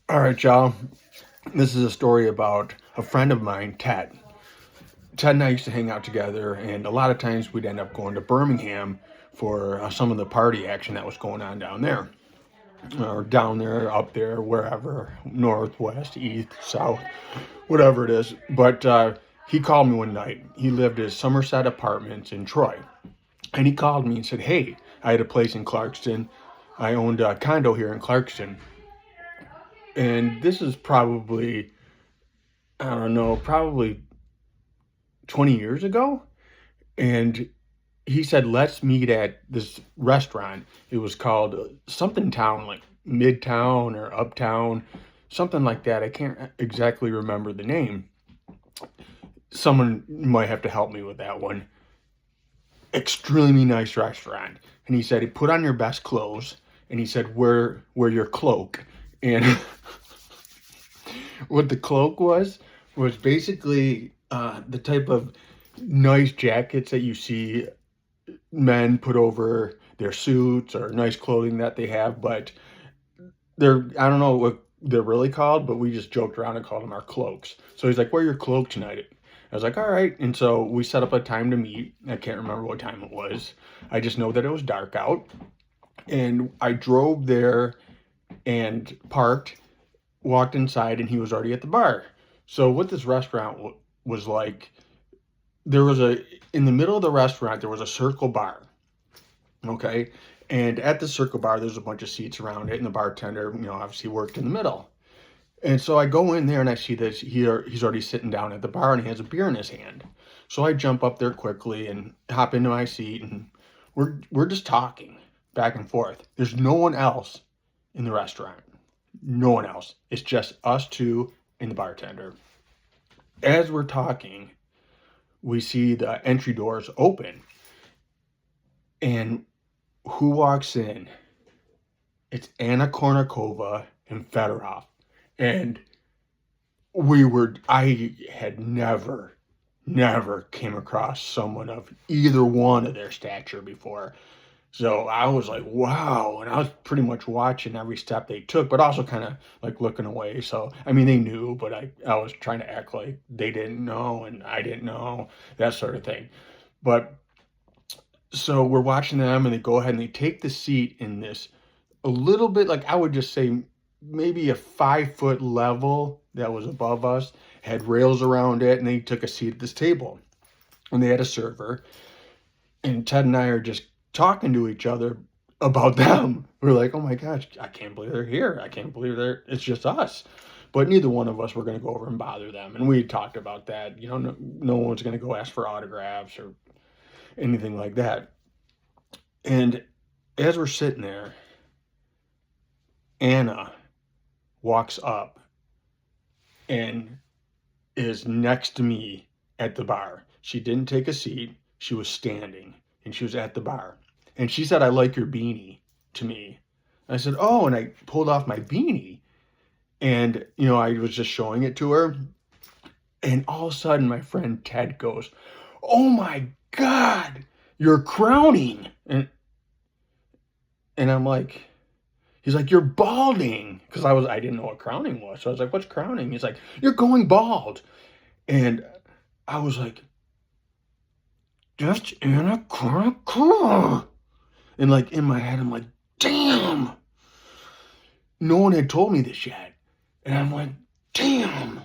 All right, y'all. This is a story about a friend of mine, Ted. Ted and I used to hang out together, and a lot of times we'd end up going to Birmingham for some of the party action that was going on down there, or down there, up there, wherever, north, west, east, south, whatever it is. But he called me one night. He lived at Somerset Apartments in Troy, and he called me and said, "Hey, I had a place in Clarkston. I owned a condo here in Clarkston." And this is probably, I don't know, probably 20 years ago. And he said, let's meet at this restaurant. It was called something town, like Midtown or Uptown, something like that. I can't exactly remember the name. Someone might have to help me with that one. Extremely nice restaurant. And he said, put on your best clothes. And he said, wear your cloak. And what the cloak was basically the type of nice jackets that you see men put over their suits or nice clothing that they have, but I don't know what they're really called, but we just joked around and called them our cloaks. So he's like, wear your cloak tonight. I was like, all right. And so we set up a time to meet. I can't remember what time it was. I just know that it was dark out. And I drove there and parked, walked inside, and he was already at the bar. So what this restaurant was like, in the middle of the restaurant, there was a circle bar. Okay. And at the circle bar, there's a bunch of seats around it, and the bartender, obviously worked in the middle. And so I go in there and I see that he's already sitting down at the bar and he has a beer in his hand. So I jump up there quickly and hop into my seat, and we're just talking back and forth. There's no one else in the restaurant. No one else. It's just us two and the bartender. As we're talking, we see the entry doors open. And who walks in? It's Anna Kournikova and Fedorov. And I had never came across someone of either one of their stature before. So I was like, wow. And I was pretty much watching every step they took, but also kind of like looking away. So, I mean, they knew, but I was trying to act like they didn't know and I didn't know, that sort of thing. But so we're watching them, and they go ahead and they take the seat in this a little bit, like I would just say maybe a 5 foot level that was above us, had rails around it, and they took a seat at this table. And they had a server, and Ted and I are just talking to each other about them. We're like, oh my gosh, I can't believe they're here. I can't believe it's just us. But neither one of us were going to go over and bother them. And we talked about that. No one's going to go ask for autographs or anything like that. And as we're sitting there, Anna walks up and is next to me at the bar. She didn't take a seat. She was standing, and she was at the bar. And she said, "I like your beanie," to me. I said, "Oh," and I pulled off my beanie. And, I was just showing it to her. And all of a sudden, my friend Ted goes, "Oh my God, you're crowning." And I'm like, he's like, "You're balding." Because I didn't know what crowning was. So I was like, "What's crowning?" He's like, "You're going bald." And I was like, "That's Anna Kournikova." And like in my head, I'm like, damn. No one had told me this yet. And I'm like, damn.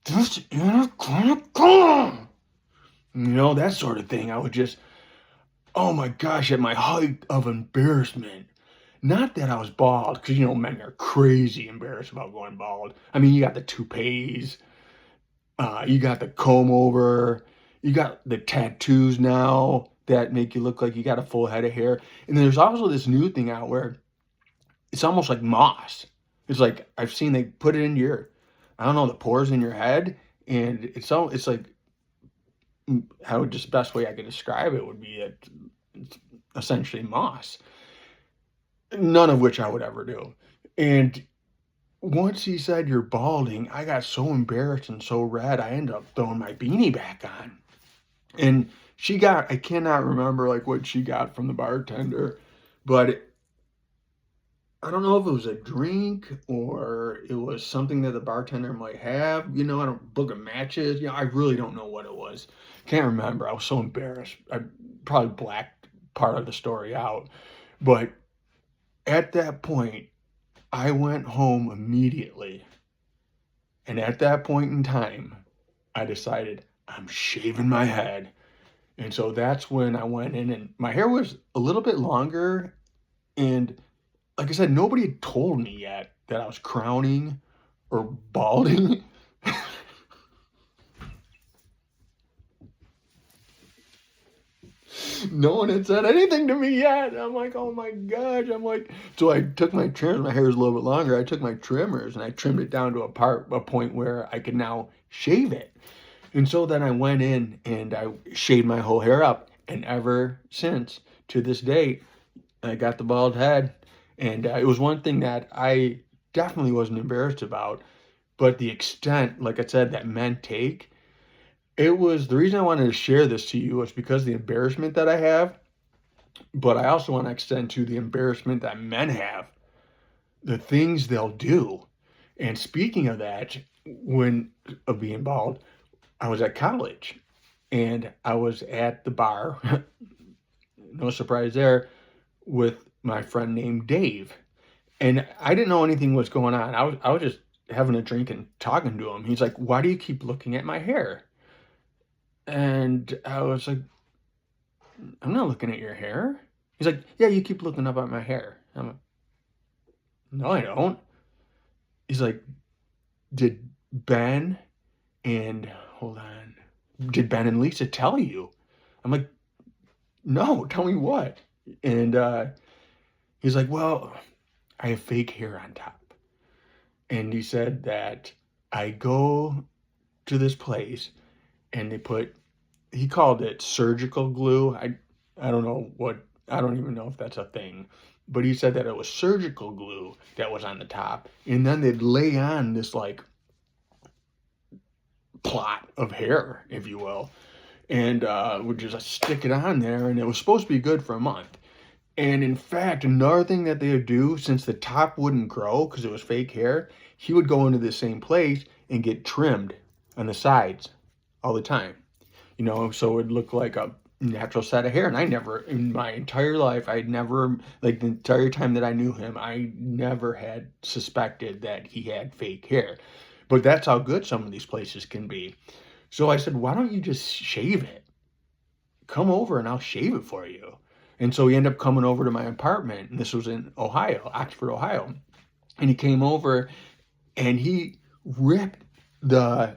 That's Anna Kournikova. That sort of thing. I would just, oh my gosh, at my height of embarrassment. Not that I was bald, because, men are crazy embarrassed about going bald. I mean, you got the toupees, you got the comb over, you got the tattoos now that make you look like you got a full head of hair. And there's also this new thing out where it's almost like moss. It's like, I've seen they put it in I don't know, the pores in your head, and it's like, just the best way I could describe it would be that it's essentially moss. None of which I would ever do. And once he said, "You're balding," I got so embarrassed and so red, I ended up throwing my beanie back on. And I cannot remember like what she got from the bartender, but I don't know if it was a drink or it was something that the bartender might have. You know, I don't book of matches. You know, I really don't know what it was. Can't remember. I was so embarrassed. I probably blacked part of the story out. But at that point, I went home immediately. And at that point in time, I decided I'm shaving my head. And so that's when I went in, and my hair was a little bit longer. And like I said, nobody had told me yet that I was crowning or balding. No one had said anything to me yet. I'm like, oh my gosh. I'm like, so I took my trimmers. My hair is a little bit longer. I took my trimmers and I trimmed it down to a point where I could now shave it. And so then I went in and I shaved my whole hair up. And ever since, to this date, I got the bald head. And it was one thing that I definitely wasn't embarrassed about. But the extent, like I said, that men take, it was the reason I wanted to share this to you was because of the embarrassment that I have. But I also want to extend to the embarrassment that men have, the things they'll do. And speaking of that, when of being bald, I was at college and I was at the bar, no surprise there, with my friend named Dave. And I didn't know anything was going on. I was just having a drink and talking to him. He's like, "Why do you keep looking at my hair?" And I was like, "I'm not looking at your hair." He's like, "Yeah, you keep looking up at my hair." I'm like, "No, I don't." He's like, "Did Ben and hold on, did Ben and Lisa tell you?" I'm like, "No, tell me what?" And he's like, "Well, I have fake hair on top." And he said that I go to this place and they put, he called it surgical glue. I don't know what, I don't even know if that's a thing. But he said that it was surgical glue that was on the top. And then they'd lay on this like plot of hair, if you will, and would just stick it on there. And it was supposed to be good for a month. And in fact, another thing that they would do, since the top wouldn't grow because it was fake hair, he would go into the same place and get trimmed on the sides all the time. You know, so it would look like a natural set of hair. And I never, in my entire life, I'd never, like the entire time that I knew him, I never had suspected that he had fake hair. But that's how good some of these places can be. So I said, why don't you just shave it? Come over and I'll shave it for you. And so he ended up coming over to my apartment, and this was in Ohio, Oxford, Ohio. And he came over and he ripped the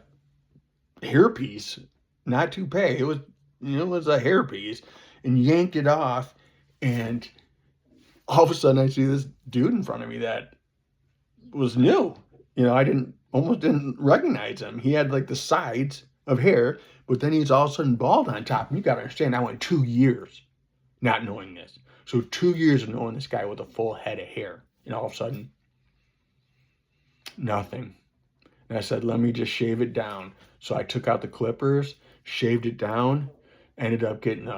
hairpiece, not toupee, it was a hairpiece, and yanked it off. And all of a sudden I see this dude in front of me that was new. I almost didn't recognize him. He had like the sides of hair, but then he's all of a sudden bald on top. And you got to understand, I went 2 years not knowing this. So 2 years of knowing this guy with a full head of hair. And all of a sudden, nothing. And I said, let me just shave it down. So I took out the clippers, shaved it down, ended up getting,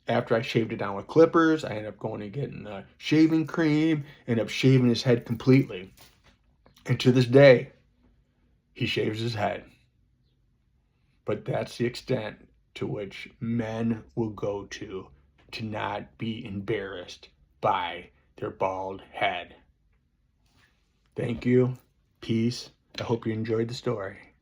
after I shaved it down with clippers, I ended up going and getting shaving cream, ended up shaving his head completely. And to this day, he shaves his head. But that's the extent to which men will go to not be embarrassed by their bald head. Thank you. Peace. I hope you enjoyed the story.